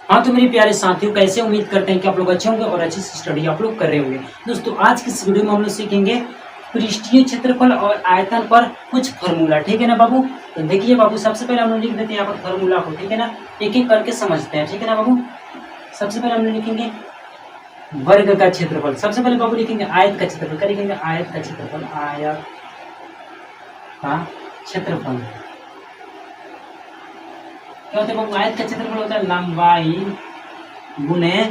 हाँ तो मेरे प्यारे साथियों, कैसे उम्मीद करते हैं कि आप लोग अच्छे होंगे और अच्छी से स्टडी आप लोग कर रहे होंगे। दोस्तों आज की इस वीडियो में हम लोग सीखेंगे पृष्ठीय क्षेत्रफल और आयतन पर कुछ फॉर्मूला। ठीक है ना बाबू। तो देखिए बाबू, सबसे पहले हम लोग लिख देते हैं यहाँ पर फॉर्मूला को। ठीक है ना, एक एक करके समझते हैं। ठीक है ना बाबू। सबसे पहले हम लोग लिखेंगे वर्ग का क्षेत्रफल। सबसे पहले बाबू लिखेंगे आयत का क्षेत्रफल। क्या लिखेंगे? आयत का क्षेत्रफल। आयत का क्षेत्रफल क्या होता है बाबू? आयत का क्षेत्रफल होता है लंबाई गुने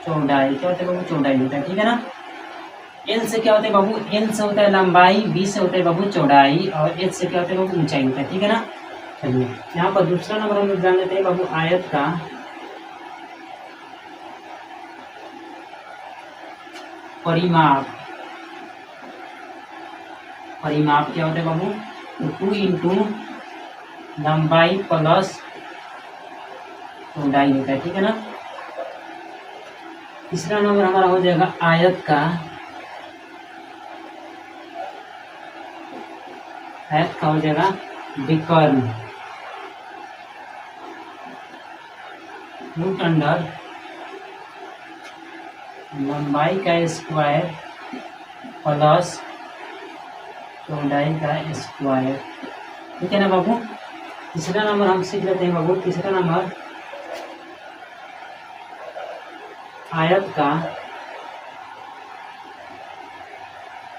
चौड़ाई। क्या होता है बाबू? चौड़ाई होता है। ठीक है ना। एल से क्या होता है बाबू? एल से होता है लंबाई, बी से होता है बाबू चौड़ाई, और एच से क्या होता है बाबू? ऊंचाई होता है। ठीक है ना। चलिए यहाँ पर दूसरा नंबर हम लोग जान लेते हैं बाबू, आयत का परिमाप। परिमाप क्या होता है बाबू? 2 इंटू लंबाई प्लस चौड़ाई होता है। ठीक है ना। तीसरा नंबर हमारा हो जाएगा आयत का हो जाएगा विकर्ण। रूट अंडर लंबाई का स्क्वायर प्लस चौड़ाई का स्क्वायर। ठीक है ना बाबू। तीसरा नंबर हम सीख लेते हैं बाबू। तीसरा नंबर आयत का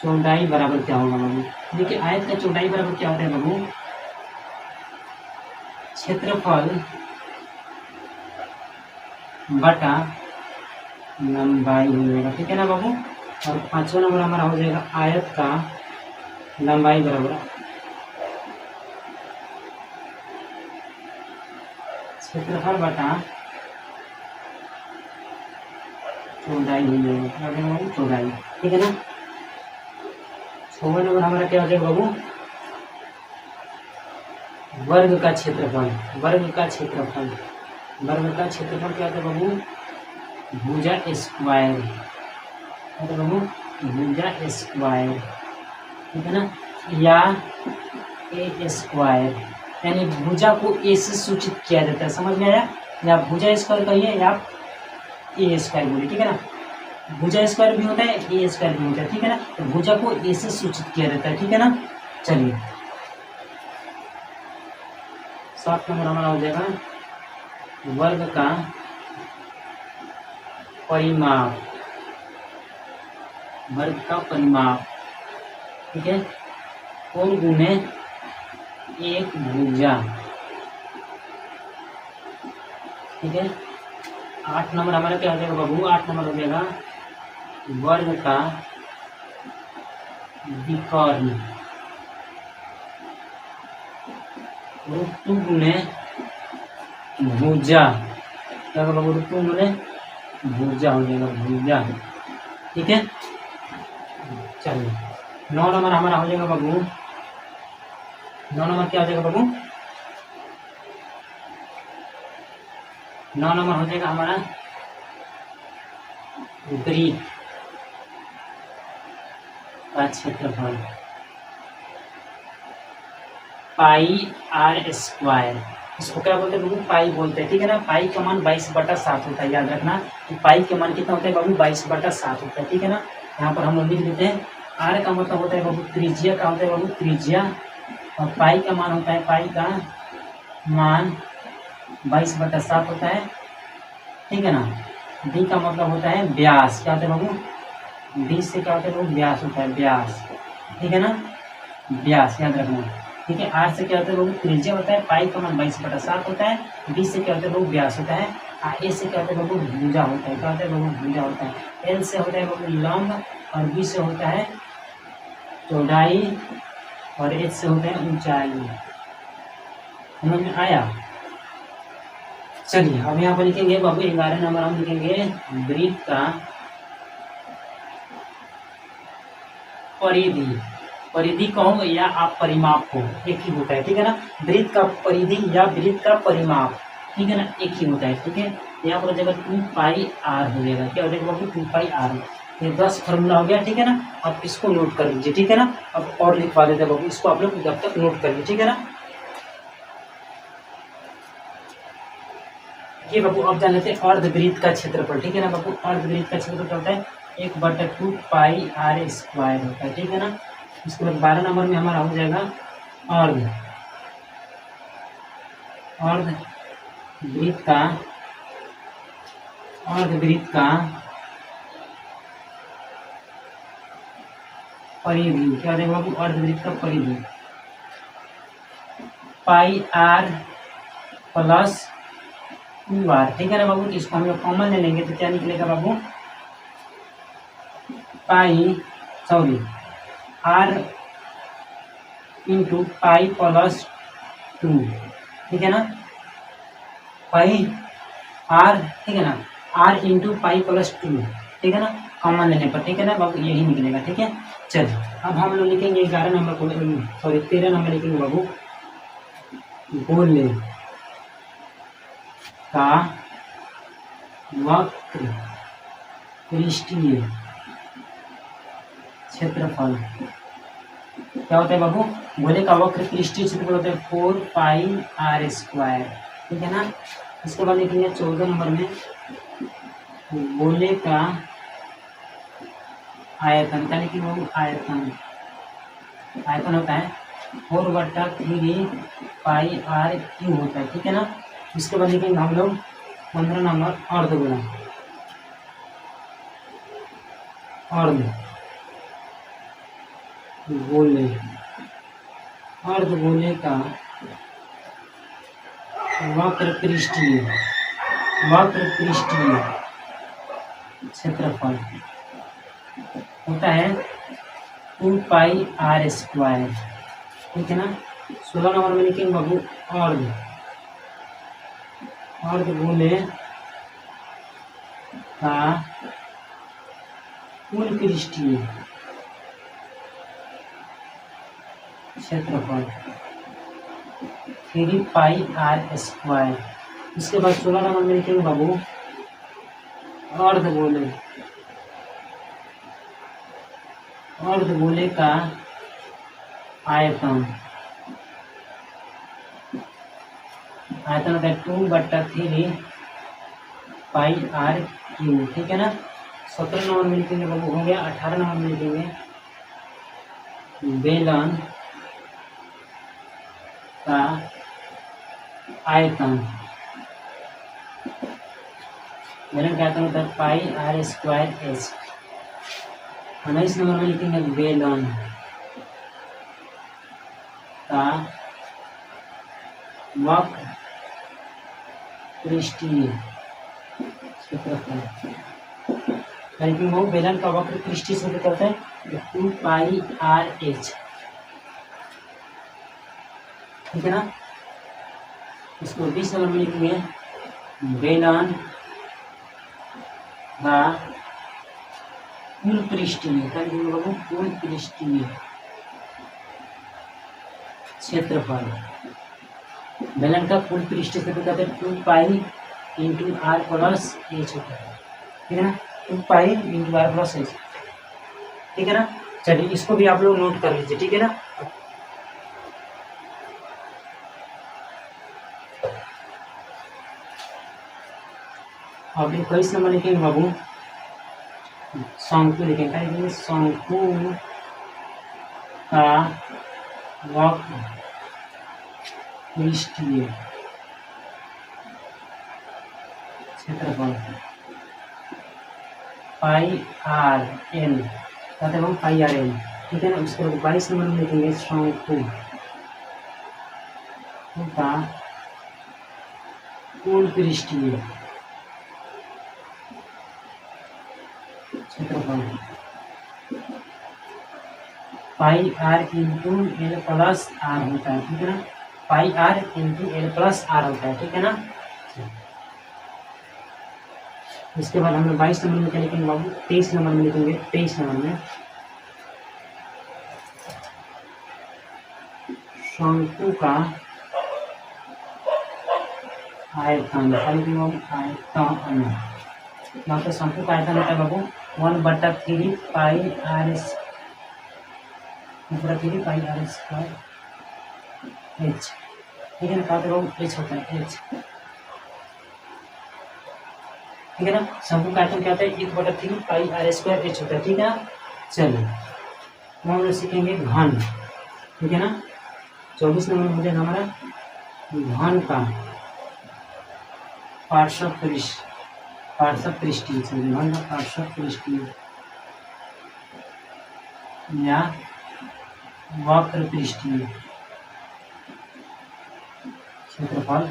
चौड़ाई बराबर क्या होगा बाबू? देखिए आयत का चौड़ाई बराबर क्या होता है बाबू? क्षेत्रफल बटा लंबाई हो जाएगा। ठीक है ना बाबू। और पांचवा नंबर हमारा हो जाएगा आयत का लंबाई बराबर क्षेत्रफल बटा चौड़ाई हो जाएगा। चौड़ाई। ठीक है ना। छठवां नंबर हमारा क्या हो जाएगा बाबू? वर्ग का क्षेत्रफल। वर्ग का क्षेत्रफल। वर्ग का क्षेत्रफल क्या होता है बाबू? भुजा स्क्वायर। क्या होता है बाबू? भुजा स्क्वायर। ठीक है ना। या ए स्क्वायर, यानी भुजा को ए से सूचित किया जाता है। समझ में आया? या भुजा स्क्वायर कहिए या ए स्क्वायर बोलिए। ठीक है ना। भुजा स्क्वायर भी होता है, ए स्क्वायर भी होता है। ठीक है ना। तो भुजा को ए से सूचित किया जाता है। ठीक है ना। चलिए 7 नंबर हमारा हो जाएगा वर्ग का परिमाप। वर्ग का परिमाप। ठीक है। कोण गुने एक भुजा। ठीक है। 8 नंबर हमारा क्या हो जाएगा बाबू? 8 नंबर हो जाएगा वर्ग का विकर्ण। ऋतु गुने भुजा। क्या होगा बाबू? ऋतु गुने भुजा हो जाएगा। भुजा। ठीक है। चलिए 9 नंबर हमारा हो जाएगा बाबू। 9 नंबर क्या हो जाएगा बाबू? 9 नंबर हो जाएगा हमारा वृत्त का क्षेत्रफल पाई आर स्क्वायर। इसको क्या बोलते हैं बाबू? पाई बोलते हैं। ठीक है ना। पाई का मान 22/7 होता है। याद रखना कि पाई का मान कितना होता है बाबू? 22/7 होता है। ठीक है ना। यहाँ पर हम लोग लिख देते हैं आर का मतलब होता है बाबू त्रिज्या। का होता है बाबू? त्रिज्या। और पाई का मान होता है, पाई का मान 22/7 होता है। ठीक है ना। डी का मतलब होता है व्यास। क्या होता है बाबू? डी से क्या होता है बाबू? व्यास होता है। व्यास। ठीक है ना। व्यास याद रखना। ठीक है। आर से क्या होता है बाबू? त्रिज्या होता है। पाई का मान 22/7 होता है। डी से क्या होता है बाबू? व्यास होता है। ए से क्या होता है बाबू? भुजा होता है। क्या होता है बाबू? भुजा होता है। एल से होता है बाबू लंब, और बी से होता है चौड़ाई, और एच से होता है ऊंचाई। समझ में आया? चलिए अब यहाँ पर लिखेंगे बाबू 11 नंबर हम लिखेंगे वृत्त का परिधि। परिधि कहो या आप परिमाप को, एक ही होता है। ठीक है ना। वृत्त का परिधि या वृत्त का परिमाप, ठीक है ना, एक ही होता है। ठीक है। यहाँ पर हो जाएगा 2πr हो जाएगा। क्या हो जाएगा बाबू? 2πr। ये 10 फॉर्मूला हो गया। ठीक है ना। आप इसको नोट कर लीजिए। ठीक है ना। अब और लिखवा देते हैं बाबू, इसको आप लोग जब तक नोट कर लीजिए। ठीक है ना। ये बाबू अब जान लेते हैं अर्धवृत्त का क्षेत्रफल, ठीक है ना बाबू। अर्धवृत्त का क्षेत्रफल क्या होता है, 1/2 पाई आर स्क्वायर होता है, ठीक है ना। इसके बाद 12 नंबर में हमारा हो जाएगा अर्धवृत्त का परिधि। क्या देगा बाबू, अर्धवृत्त का परिधि पाई आर प्लस 2r, ठीक है ना बाबू। इसको हम लोग कॉमन ले लेंगे तो क्या निकलेगा बाबू, आर इंटू पाई प्लस 2, ठीक है ना। पाई आर, ठीक है ना, आर इंटू पाई प्लस 2, ठीक है ना, कॉमन लेने पर, ठीक है ना बाबू, यही निकलेगा, ठीक है। चलिए अब हम लोग लिखेंगे 11 नंबर को, 13 नंबर लिखेंगे बाबू, गोले का वक्र पृष्ठीय क्षेत्रफल। क्या होता है बाबू, गोले का वक्र पृष्ठीय क्षेत्रफल होता है 4 पाई आर स्क्वायर, ठीक है ना। इसके बाद लिखेंगे 14 नंबर में, गोले का आयतन, क्या लिखेंगे बाबू, आयतन होता है 4/3 पाई आर क्यू होता है, ठीक है ना। इसके बाद लिखेंगे हम लोग 15 नंबर अर्धगोला, अर्धगोले का वक्र पृष्ठीय क्षेत्रफल होता है 2 पाई आर स्क्वायर, ठीक है ना। 16 नंबर में लिखेंगे बाबू अर्धगोले का कुल पृष्ठीय क्षेत्रफल 3 पाई आर स्क्वायर। इसके बाद 16 नंबर में लिखेंगे बाबू अर्धगोले का आयतन होता है 2/3 पाई आर क्यू, ठीक है ना। 17 नंबर में लिखेंगे बाबू, हो गया। 18 नंबर में लिखेंगे बेलन का आयतन होता है पाई आर स्क्वायर एच। 19 नंबर में लिखेंगे बेलन का वक्र पृष्ठीय क्षेत्रफल, वो बेलन का वक्र पृष्ठीय क्षेत्रफल है 2 पाई आर एच, ठीक है ना। इसको 20 नंबर में लिखेंगे बेलन का कुल पृष्ठीय क्षेत्रफल। बेलन का कुल पृष्ठीय क्षेत्रफल है 2 pi into R plus H होता है, ठीक है ना। 2 pi into R plus H, ठीक है ना। चलिए इसको भी आप लोग नोट कर लीजिए, ठीक है ना। अब 21 नंबर लिखेंगे बाबू शंकु, लिखेंगे शंकु का वक्र पृष्ठीय क्षेत्रफल पाई आर एल, कहते हैं पाई आर एल, ठीक है ना। उसके बाद 22 नंबर में लिखेंगे शंकु का कुल पृष्ठीय क्षेत्रफल pi R into L plus R होता है, ठीक है ना। Pi R into L plus R होता है, ठीक है ना। इसके बाद हम लोग 22 नंबर में क्या लिखेंगे बाबू, 23 नंबर में लिखेंगे 23 नंबर में शंकु का आयतन, तो शंकु का आयतन होता है बाबू 1/3 पाई आर स्क्वायर एच, ठीक है ना। कहते बाबू एच होता है एच। ठीक है ना। शंकु का आयतन क्या होता है 1/3 पाई आर स्क्वायर एच होता है, ठीक है ना। चलिए हम लोग सीखेंगे घन, ठीक है ना। 24 नंबर मुझे हमारा घन का पार्श्व पृष्ठीय या वक्र पृष्ठीय क्षेत्रफल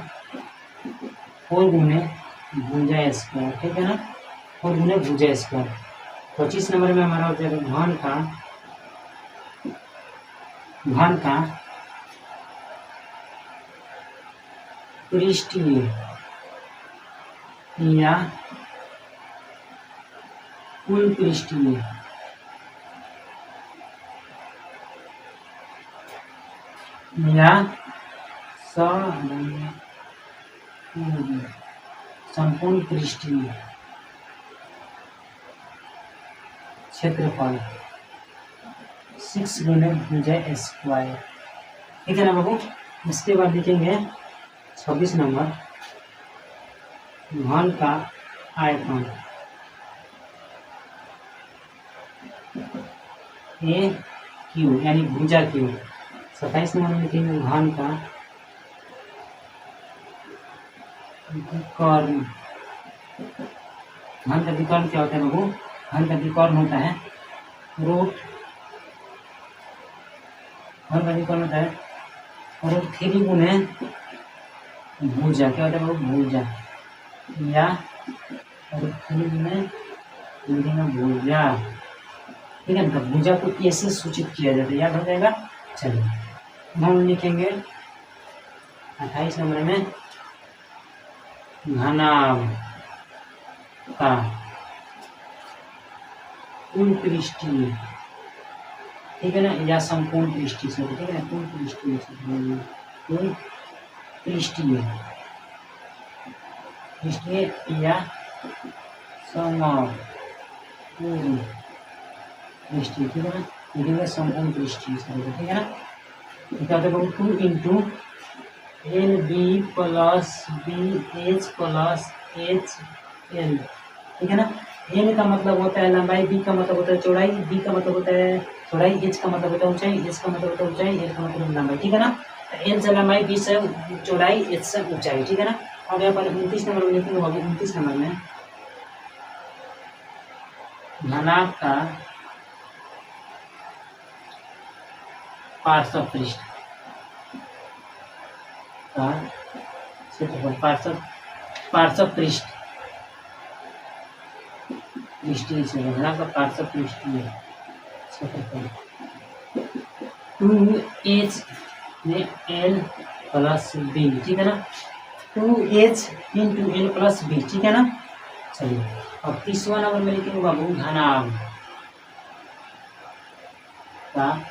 4 गुने भुजा स्क्वायर, ठीक है ना। 4 गुने भुजा स्क्वायर। 25 नंबर में हमारा हो जाएगा घन का पृष्ठीय या कुल पृष्ठीय या संपूर्ण पृष्ठीय क्षेत्रफल 6 गुने भुजा स्क्वायर, ठीक है ना बाबू। इसके बाद लिखेंगे 26 नंबर घन का आयतन ए क्यू यानी भुजा क्यू। 27 नंबर में लिखेंगे घन का विकर्ण। घन का विकर्ण क्या होता है बाबू? घन का विकर्ण होता है रूट 3 गुने भुजा, क्या होता है बाबू? भुजा या 3 गुने भुजा, ठीक है ना। भुजा को ऐसे सूचित किया जाता है, याद हो जाएगा। चलिए हम लिखेंगे 28 नंबर में घनाभ का कुल पृष्ठीय, ठीक है ना, या संपूर्ण पृष्ठीय से, ठीक है ना। कुल पृष्ठीय या समपूर्ण पृष्ठीय, ठीक है ना। लिखेंगे संपूर्ण पृष्ठीय से, ठीक है ना। क्या होता है 2 into L B plus B H plus H L, ठीक है ना। एल का मतलब होता है लंबाई, बी का मतलब होता है चौड़ाई, बी का मतलब होता है चौड़ाई, एच का मतलब होता है ऊंचाई, एच का मतलब होता है ऊंचाई, एल का मतलब लंबाई, ठीक है ना। एल से लंबाई, बी से चौड़ाई, एच से ऊंचाई, ठीक है ना। अब यहाँ पर 29 नंबर में लिखेंगे बाबू। 29 नंबर में घनाभ का पार्श्व पृष्ठ का क्षेत्रफल, पार्श्व पृष्ठ पृष्ठीय क्षेत्रफल का पार्श्व पृष्ठीय क्षेत्रफल 2h में l प्लस बी, ठीक है ना। 2h into L plus B, ठीक है ना। चलिए अब 30वां नंबर में लिखेंगे बाबू घनाभ का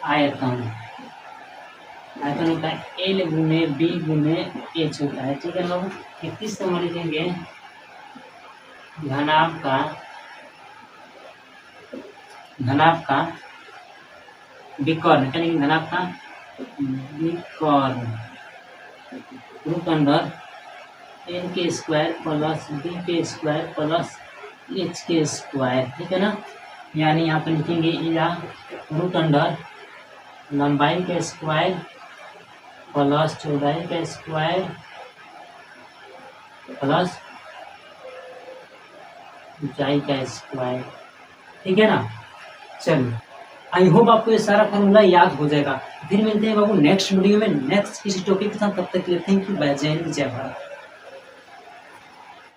आयतन होता है एल गुने बी गुने एच होता है, ठीक है ना बाबू। 31 नंबर लिखेंगे घनाभ का विकर्ण, यानी घनाभ का विकर्ण रूट अंडर एन के स्क्वायर प्लस बी के स्क्वायर प्लस एच के स्क्वायर, ठीक है ना। यानी यहाँ पर लिखेंगे या रूट अंडर लंबाई का स्क्वायर प्लस चौड़ाई का स्क्वायर प्लस ऊंचाई का स्क्वायर, ठीक है ना। चलिए आई होप आपको ये सारा फॉर्मूला याद हो जाएगा। फिर मिलते हैं बाबू नेक्स्ट वीडियो में नेक्स्ट किसी टॉपिक के साथ। तब तक के लिए थैंक यू, बाय, जय हिंद, जय भारत।